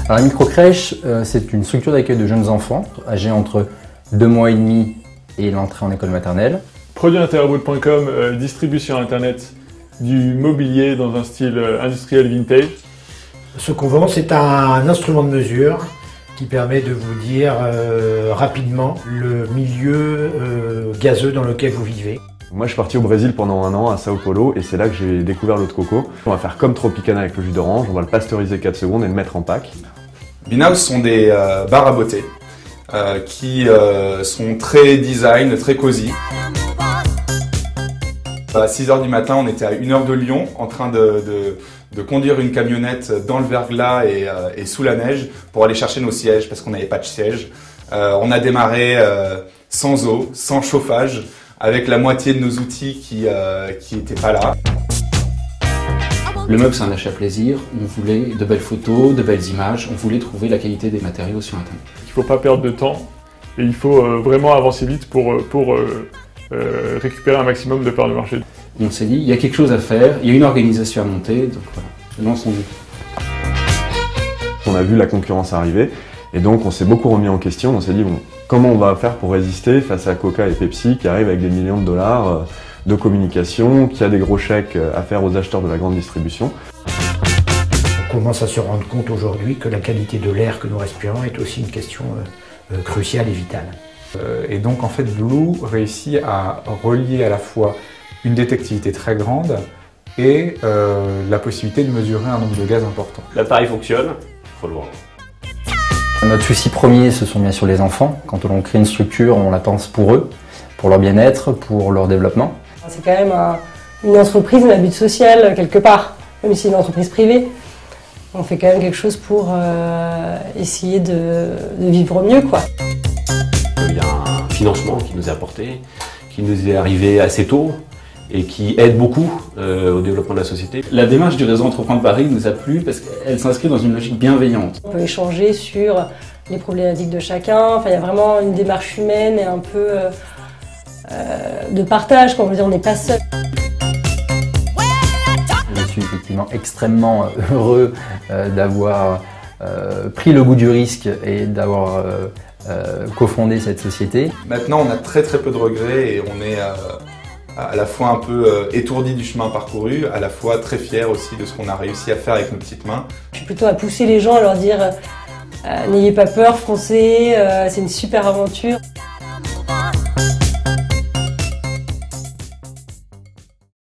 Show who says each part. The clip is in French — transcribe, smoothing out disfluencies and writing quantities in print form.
Speaker 1: Alors la microcrèche, c'est une structure d'accueil de jeunes enfants âgés entre 2 mois et demi et l'entrée en école maternelle.
Speaker 2: Produitsinterwood.com distribue sur internet du mobilier dans un style industriel vintage.
Speaker 3: Ce qu'on vend, c'est un instrument de mesure qui permet de vous dire rapidement le milieu gazeux dans lequel vous vivez.
Speaker 4: Moi je suis parti au Brésil pendant 1 an à Sao Paulo et c'est là que j'ai découvert l'eau de coco. On va faire comme Tropicana avec le jus d'orange, on va le pasteuriser 4 secondes et le mettre en pack.
Speaker 5: Beanhouse sont des bars à beauté qui sont très design, très cosy. À 6h du matin, on était à 1 heure de Lyon en train de conduire une camionnette dans le verglas et sous la neige pour aller chercher nos sièges parce qu'on n'avait pas de siège. On a démarré sans eau, sans chauffage, avec la moitié de nos outils qui n'étaient pas là.
Speaker 1: Le meuble, c'est un achat plaisir. On voulait de belles photos, de belles images. On voulait trouver la qualité des matériaux sur Internet.
Speaker 2: Il ne faut pas perdre de temps et il faut vraiment avancer vite pour récupérer un maximum de parts de marché.
Speaker 1: On s'est dit, il y a quelque chose à faire, il y a une organisation à monter, donc voilà, lançons-nous.
Speaker 4: On a vu la concurrence arriver et donc on s'est beaucoup remis en question. On s'est dit, bon, comment on va faire pour résister face à Coca et Pepsi qui arrivent avec des millions de dollars de communication, qui a des gros chèques à faire aux acheteurs de la grande distribution.
Speaker 3: On commence à se rendre compte aujourd'hui que la qualité de l'air que nous respirons est aussi une question cruciale et vitale.
Speaker 6: Et donc en fait Blue réussit à relier à la fois une détectivité très grande et la possibilité de mesurer un nombre de gaz important.
Speaker 7: L'appareil fonctionne, il faut le vendre.
Speaker 1: Notre souci premier, ce sont bien sûr les enfants. Quand on crée une structure, on la pense pour eux, pour leur bien-être, pour leur développement.
Speaker 8: C'est quand même une entreprise, un but social quelque part, même si c'est une entreprise privée. On fait quand même quelque chose pour essayer de vivre mieux, quoi.
Speaker 7: Il y a un financement qui nous est apporté, qui nous est arrivé assez tôt et qui aide beaucoup au développement de la société.
Speaker 1: La démarche du réseau Entreprendre Paris nous a plu parce qu'elle s'inscrit dans une logique bienveillante.
Speaker 8: On peut échanger sur les problématiques de chacun. Enfin, il y a vraiment une démarche humaine et un peu de partage. Quand on veut dire, on n'est pas seul.
Speaker 1: Je suis effectivement extrêmement heureux d'avoir pris le goût du risque et d'avoir cofondé cette société.
Speaker 5: Maintenant, on a très peu de regrets et on est à la fois un peu étourdi du chemin parcouru, à la fois très fier aussi de ce qu'on a réussi à faire avec nos petites mains.
Speaker 8: Je suis plutôt à pousser les gens à leur dire n'ayez pas peur, foncez, c'est une super aventure.